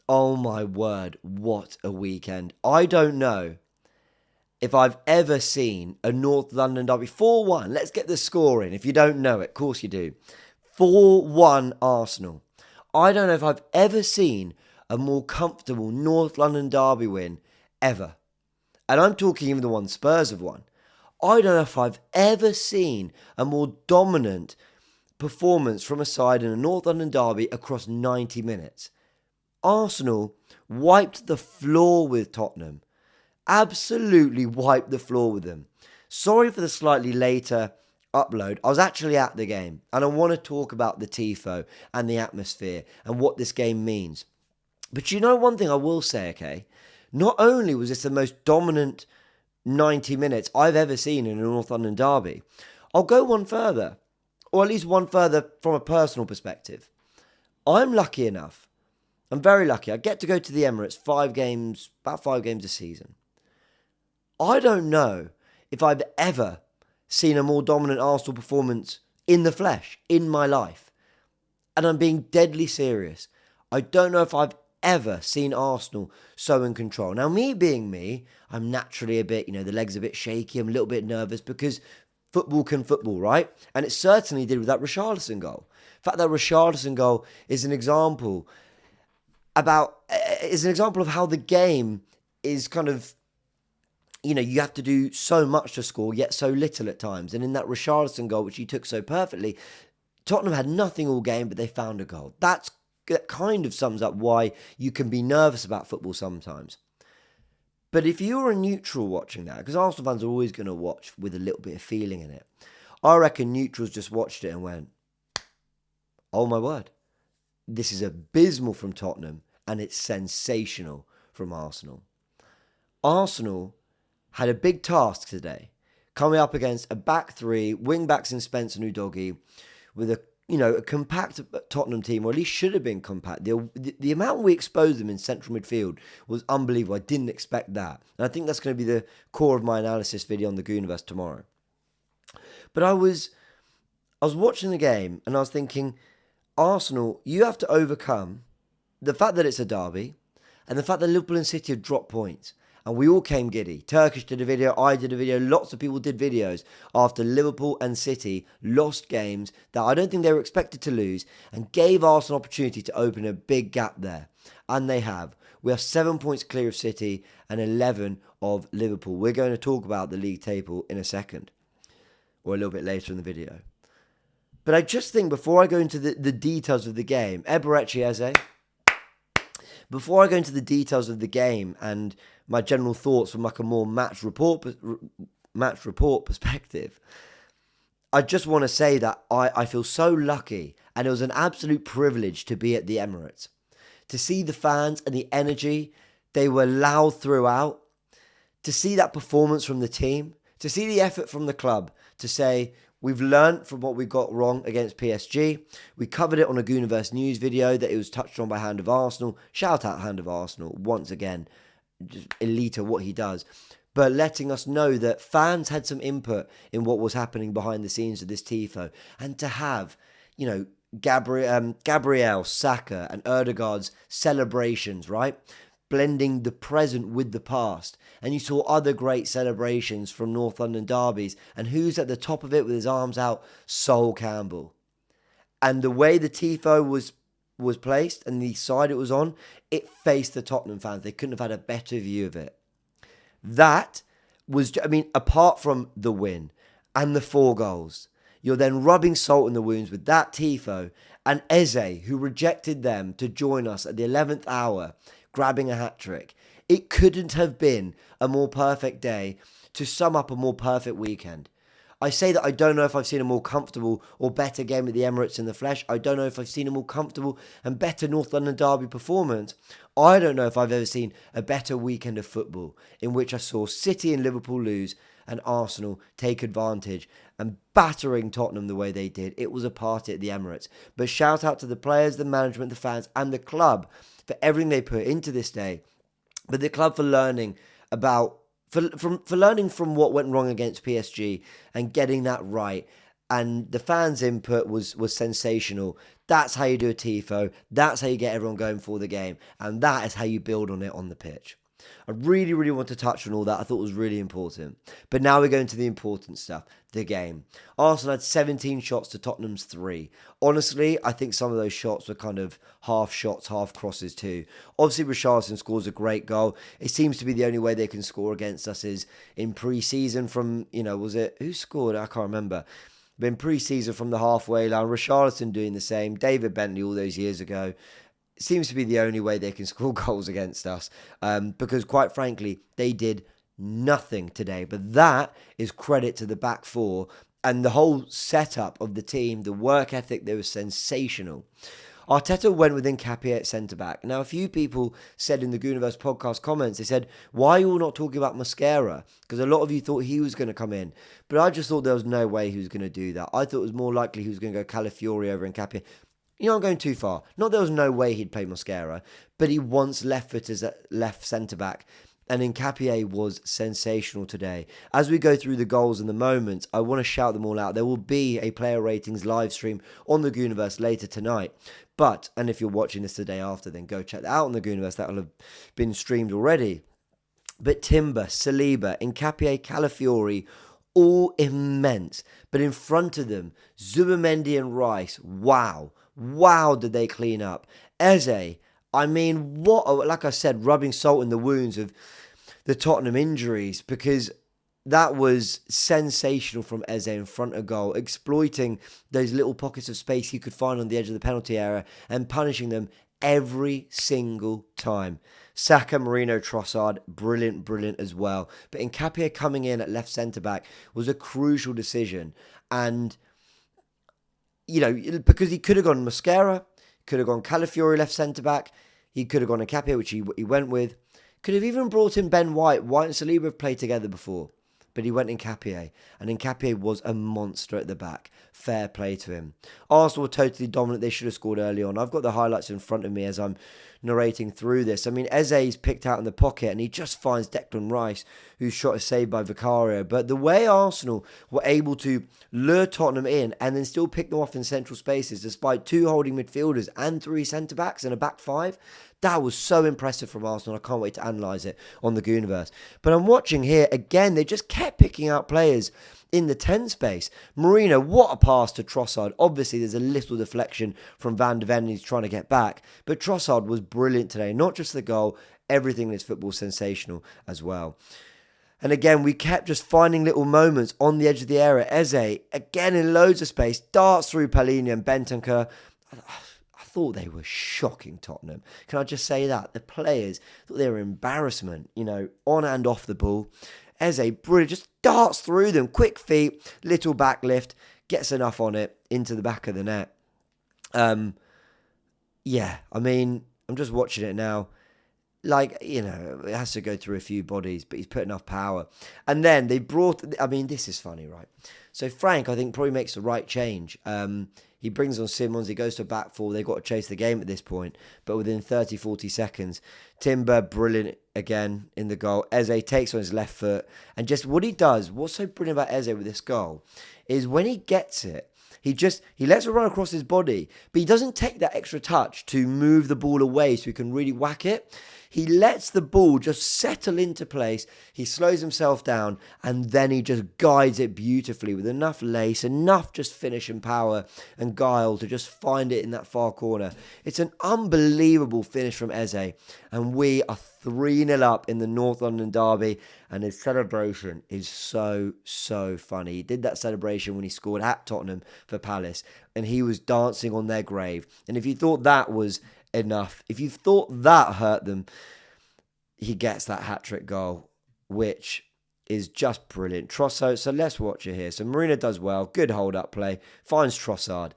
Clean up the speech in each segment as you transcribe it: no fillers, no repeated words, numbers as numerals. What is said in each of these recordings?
Oh my word, what a weekend. I don't know if I've ever seen a North London derby 4-1. Let's get the score in. If you don't know it, of course you do. 4-1 Arsenal. I don't know if I've ever seen a more comfortable North London derby win ever. And I'm talking even the one Spurs have won. I don't know if I've ever seen a more dominant performance from a side in a North London derby across 90 minutes. Arsenal wiped the floor with Tottenham. Absolutely wiped the floor with them. Sorry for the slightly later upload. I was actually at the game and I want to talk about the TIFO and the atmosphere and what this game means. But you know one thing I will say, okay? Not only was this the most dominant 90 minutes I've ever seen in a North London derby, I'll go one further, or at least one further from a personal perspective. I'm lucky enough. I'm very lucky. I get to go to the Emirates about 5 games a season. I don't know if I've ever seen a more dominant Arsenal performance in the flesh in my life. And I'm being deadly serious. I don't know if I've ever seen Arsenal so in control. Now, me being me, I'm naturally a bit, the legs a bit shaky. I'm a little bit nervous because football can football, right? And it certainly did with that Richarlison goal. In fact, that Richarlison goal is an example of how the game is kind of, you have to do so much to score, yet so little at times. And in that Richarlison goal, which he took so perfectly, Tottenham had nothing all game, but they found a goal. That kind of sums up why you can be nervous about football sometimes. But if you're a neutral watching that, because Arsenal fans are always going to watch with a little bit of feeling in it, I reckon neutrals just watched it and went, oh my word, this is abysmal from Tottenham and it's sensational from Arsenal. Arsenal had a big task today, coming up against a back three, wing backs in Spencer and Udogie, with a compact Tottenham team, or at least should have been compact. The amount we exposed them in central midfield was unbelievable. I didn't expect that. And I think that's going to be the core of my analysis video on the Goonerverse tomorrow. But I was watching the game and I was thinking, Arsenal, you have to overcome the fact that it's a derby and the fact that Liverpool and City have dropped points. And we all came giddy. Turkish did a video, I did a video, lots of people did videos after Liverpool and City lost games that I don't think they were expected to lose and gave Arsenal an opportunity to open a big gap there. And they have. We are 7 points clear of City and 11 of Liverpool. We're going to talk about the league table in a second, or a little bit later in the video. But I just think before I go into the details of the game, Eberechi Eze, before I go into the details of the game and my general thoughts from like a more match report perspective, I just want to say that I feel so lucky and it was an absolute privilege to be at the Emirates. To see the fans and the energy, they were loud throughout. To see that performance from the team, to see the effort from the club, to say, we've learned from what we got wrong against PSG. We covered it on a Goonerverse news video that it was touched on by Hand of Arsenal. Shout out Hand of Arsenal once again. Just elite at what he does. But letting us know that fans had some input in what was happening behind the scenes of this TIFO. And to have, Gabriel, Saka and Erdegaard's celebrations, right? Blending the present with the past. And you saw other great celebrations from North London derbies. And who's at the top of it with his arms out? Sol Campbell. And the way the TIFO was placed and the side it was on, it faced the Tottenham fans. They couldn't have had a better view of it. That was, apart from the win and the 4 goals, you're then rubbing salt in the wounds with that TIFO and Eze, who rejected them to join us at the 11th hour, grabbing a hat-trick. It couldn't have been a more perfect day to sum up a more perfect weekend. I say that I don't know if I've seen a more comfortable or better game at the Emirates in the flesh. I don't know if I've seen a more comfortable and better North London derby performance. I don't know if I've ever seen a better weekend of football in which I saw City and Liverpool lose and Arsenal take advantage and battering Tottenham the way they did. It was a party at the Emirates. But shout out to the players, the management, the fans and the club for everything they put into this day. But the club for learning about, for learning from what went wrong against PSG and getting that right. and the fans' input was sensational. That's how you do a tifo. That's how you get everyone going for the game, and that is how you build on it on the pitch. I really, really want to touch on all that. I thought it was really important. But now we're going to the important stuff, the game. Arsenal had 17 shots to Tottenham's 3. Honestly, I think some of those shots were kind of half shots, half crosses too. Obviously, Richarlison scores a great goal. It seems to be the only way they can score against us is in pre-season from, was it, who scored? I can't remember. Been pre-season from the halfway line. Richarlison doing the same. David Bentley all those years ago. Seems to be the only way they can score goals against us, because quite frankly, they did nothing today. But that is credit to the back four and the whole setup of the team, the work ethic. They were sensational. Arteta went with Nketiah at centre-back. Now, a few people said in the Goonerverse podcast comments, they said, why are you all not talking about Mascara? Because a lot of you thought he was going to come in. But I just thought there was no way he was going to do that. I thought it was more likely he was going to go Calafiori over Nketiah. I'm going too far. Not there was no way he'd play Mascara, but he wants left footers at left centre-back. And Nketiah was sensational today. As we go through the goals and the moments, I want to shout them all out. There will be a player ratings live stream on the Goonerverse later tonight. But, and if you're watching this the day after, then go check that out on the Goonerverse. That will have been streamed already. But Timber, Saliba, Nketiah, Calafiori, all immense. But in front of them, Zubimendi and Rice, wow. Wow, did they clean up. Eze, I mean, like I said, rubbing salt in the wounds of the Tottenham injuries, because that was sensational from Eze in front of goal, exploiting those little pockets of space he could find on the edge of the penalty area and punishing them every single time. Saka, Marino, Trossard, brilliant as well. But Nketiah coming in at left centre-back was a crucial decision. And because he could have gone Mascara, could have gone Calafiori left centre-back, he could have gone Nketiah, which he went with. Could have even brought in Ben White. White and Saliba have played together before. But he went Nketiah. And Nketiah was a monster at the back. Fair play to him. Arsenal were totally dominant. They should have scored early on. I've got the highlights in front of me as I'm narrating through this. I mean, Eze's picked out in the pocket and he just finds Declan Rice, whose shot is saved by Vicario. But the way Arsenal were able to lure Tottenham in and then still pick them off in central spaces, despite 2 holding midfielders and 3 centre-backs and a back 5, that was so impressive from Arsenal. I can't wait to analyse it on the Goonerverse. But I'm watching here, again, they just kept picking out players in the 10 space. Marino, what a pass to Trossard. Obviously, there's a little deflection from Van de Ven. He's trying to get back. But Trossard was brilliant today. Not just the goal, everything in his football sensational as well. And again, we kept just finding little moments on the edge of the area. Eze, again in loads of space, darts through Palhinha and Bentancur. I thought they were shocking, Tottenham. Can I just say that? The players thought they were embarrassment, on and off the ball. Eze, brilliant, just darts through them. Quick feet, little backlift, gets enough on it into the back of the net. Yeah, I mean, I'm just watching it now. It has to go through a few bodies, but he's put enough power. And then they this is funny, right? So Frank, I think, probably makes the right change. He brings on Simmons, he goes to a back four. They've got to chase the game at this point. But within 30, 40 seconds, Timber, brilliant again in the goal. Eze takes on his left foot. And just what he does, what's so brilliant about Eze with this goal, is when he gets it, he lets it run across his body, but he doesn't take that extra touch to move the ball away so he can really whack it. He lets the ball just settle into place. He slows himself down and then he just guides it beautifully with enough lace, enough just finish and power and guile to just find it in that far corner. It's an unbelievable finish from Eze, and we are 3-0 up in the North London derby, and his celebration is so funny. He did that celebration when he scored at Tottenham for Palace, and he was dancing on their grave. And if you thought that was enough, if you thought that hurt them, he gets that hat-trick goal, which is just brilliant. Trossard, so let's watch it here. So Marino does well, good hold-up play, finds Trossard.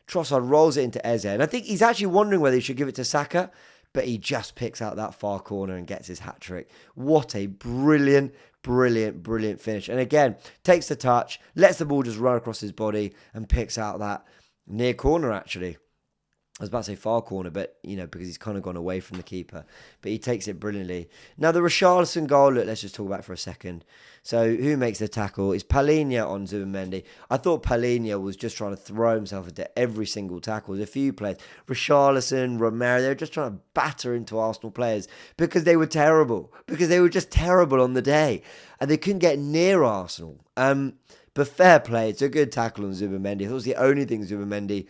Trossard rolls it into Eze, and I think he's actually wondering whether he should give it to Saka, but he just picks out that far corner and gets his hat-trick. What a brilliant finish. And again, takes the touch, lets the ball just run across his body and picks out that near corner, actually. I was about to say far corner, but, because he's kind of gone away from the keeper. But he takes it brilliantly. Now, the Richarlison goal, look, let's just talk about it for a second. So, who makes the tackle? It's Palhinha on Zubimendi. I thought Palhinha was just trying to throw himself into every single tackle. There's a few players, Richarlison, Romero, they were just trying to batter into Arsenal players because they were terrible. Because they were just terrible on the day. And they couldn't get near Arsenal. But fair play. It's a good tackle on Zubimendi. I thought it was the only thing Zubimendi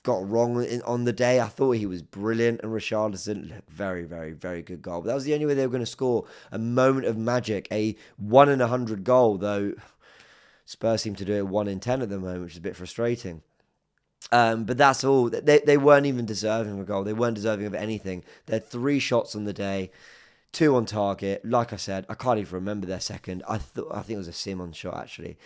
got wrong on the day. I thought he was brilliant, and Richarlison, very, very, very good goal. But that was the only way they were going to score a moment of magic, a 1 in 100 goal, though Spurs seem to do it 1 in 10 at the moment, which is a bit frustrating. But that's all. They weren't even deserving of a goal. They weren't deserving of anything. They had 3 shots on the day, 2 on target. Like I said, I can't even remember their second. I think it was a Simon shot, actually.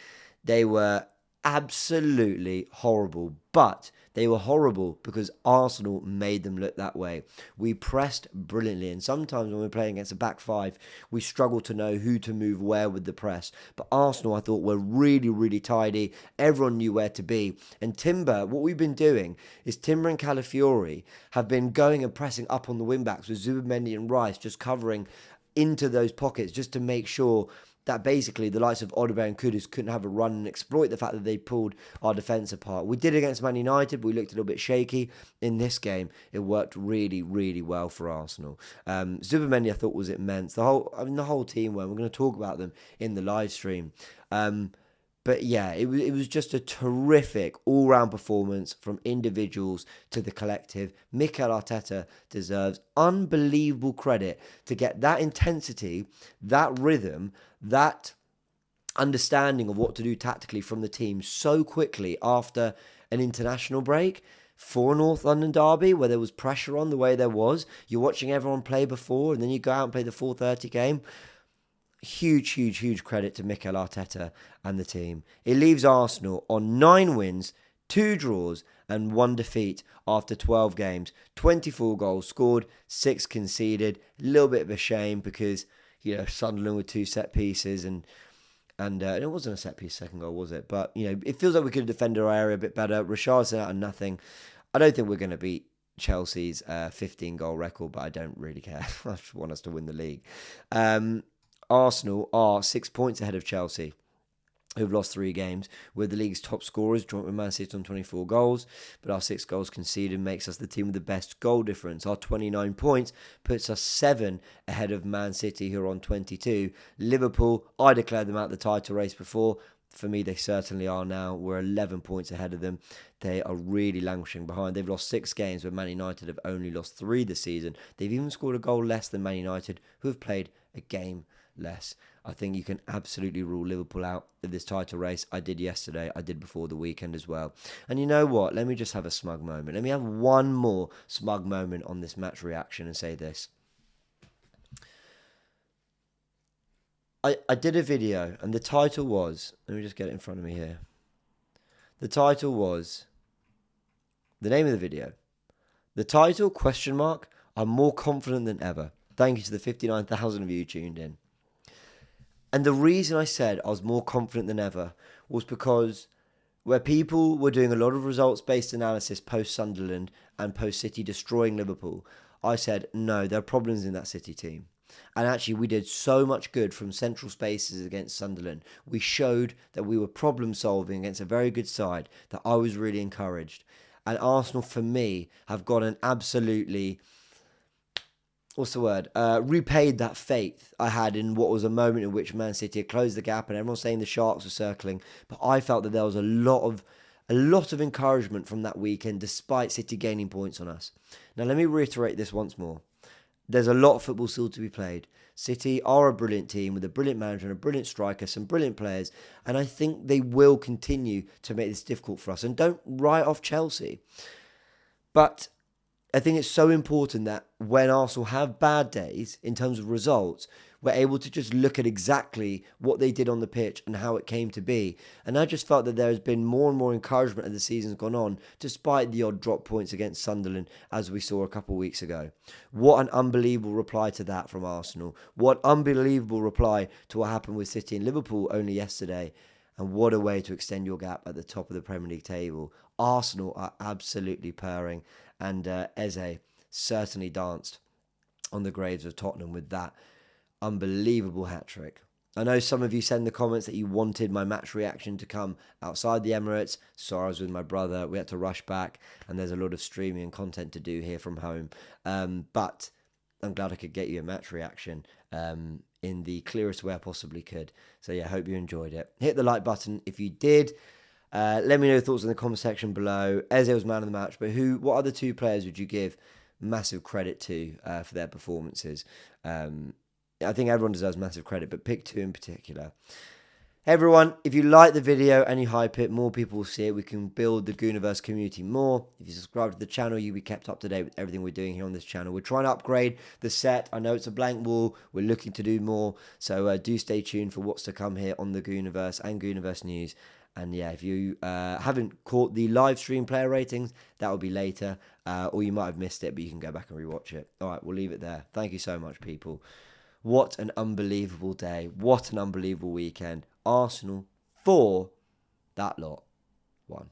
They were absolutely horrible, but they were horrible because Arsenal made them look that way. We pressed brilliantly, and sometimes when we're playing against a back 5, we struggle to know who to move where with the press. But Arsenal, I thought, were really, really tidy. Everyone knew where to be. And Timber, what we've been doing is Timber and Calafiori have been going and pressing up on the wing backs with Zubimendi and Rice just covering into those pockets just to make sure that basically the likes of Odegaard and Kudus couldn't have a run and exploit the fact that they pulled our defence apart. We did it against Man United. We looked a little bit shaky. In this game, it worked really, really well for Arsenal. Zubimendi, I thought, was immense. The whole team were. We're going to talk about them in the live stream. But yeah, it was just a terrific all-round performance from individuals to the collective. Mikel Arteta deserves unbelievable credit to get that intensity, that rhythm, that understanding of what to do tactically from the team so quickly after an international break. For North London derby, where there was pressure on the way there was, you're watching everyone play before, and then you go out and play the 4:30 game. Huge, huge, huge credit to Mikel Arteta and the team. It leaves Arsenal on 9 wins, 2 draws, and 1 defeat after 12 games. 24 goals scored, 6 conceded. A little bit of a shame because, Sunderland with 2 set pieces and it wasn't a set piece second goal, was it? But, it feels like we could have defended our area a bit better. Richarlison out of nothing. I don't think we're going to beat Chelsea's 15-goal record, but I don't really care. I just want us to win the league. Arsenal are 6 points ahead of Chelsea, who've lost 3 games. We're the league's top scorers, joint with Man City on 24 goals, but our 6 goals conceded makes us the team with the best goal difference. Our 29 points puts us 7 ahead of Man City, who are on 22. Liverpool, I declared them out the title race before. For me, they certainly are now. We're 11 points ahead of them. They are really languishing behind. They've lost 6 games, but Man United have only lost 3 this season. They've even scored a goal less than Man United, who have played a game less. I think you can absolutely rule Liverpool out of this title race. I did yesterday. I did before the weekend as well. And you know what? Let me just have a smug moment. Let me have one more smug moment on this match reaction and say this. I did a video and the title was, let me just get it in front of me here. The title was, the name of the video, the title, ? I'm more confident than ever. Thank you to the 59,000 of you tuned in. And the reason I said I was more confident than ever was because where people were doing a lot of results-based analysis post-Sunderland and post-City destroying Liverpool, I said, no, there are problems in that City team. And actually, we did so much good from central spaces against Sunderland. We showed that we were problem-solving against a very good side that I was really encouraged. And Arsenal, for me, have got an absolutely... repaid that faith I had in what was a moment in which Man City had closed the gap and everyone's saying the Sharks were circling. But I felt that there was a lot of encouragement from that weekend despite City gaining points on us. Now, let me reiterate this once more. There's a lot of football still to be played. City are a brilliant team with a brilliant manager and a brilliant striker, some brilliant players, and I think they will continue to make this difficult for us. And don't write off Chelsea. But I think it's so important that when Arsenal have bad days in terms of results, we're able to just look at exactly what they did on the pitch and how it came to be. And I just felt that there has been more and more encouragement as the season's gone on, despite the odd drop points against Sunderland, as we saw a couple of weeks ago. What an unbelievable reply to that from Arsenal. What unbelievable reply to what happened with City and Liverpool only yesterday. And what a way to extend your gap at the top of the Premier League table. Arsenal are absolutely purring. and Eze certainly danced on the graves of Tottenham with that unbelievable hat-trick. I know some of you said in the comments that you wanted my match reaction to come outside the Emirates. Sorry, I was with my brother. We had to rush back, and there's a lot of streaming and content to do here from home. But I'm glad I could get you a match reaction in the clearest way I possibly could. So yeah, hope you enjoyed it. Hit the like button if you did. Let me know your thoughts in the comment section below. Eze was man of the match, but what other two players would you give massive credit to for their performances? I think everyone deserves massive credit, but pick two in particular. Everyone, if you like the video and you hype it, more people will see it. We can build the Goonerverse community more. If you subscribe to the channel, you'll be kept up to date with everything we're doing here on this channel. We're trying to upgrade the set. I know it's a blank wall. We're looking to do more. So do stay tuned for what's to come here on the Goonerverse and Goonerverse News. And yeah, if you haven't caught the live stream player ratings, that will be later. Or you might have missed it, but you can go back and rewatch it. All right, we'll leave it there. Thank you so much, people. What an unbelievable day. What an unbelievable weekend. Arsenal 4, that lot 1.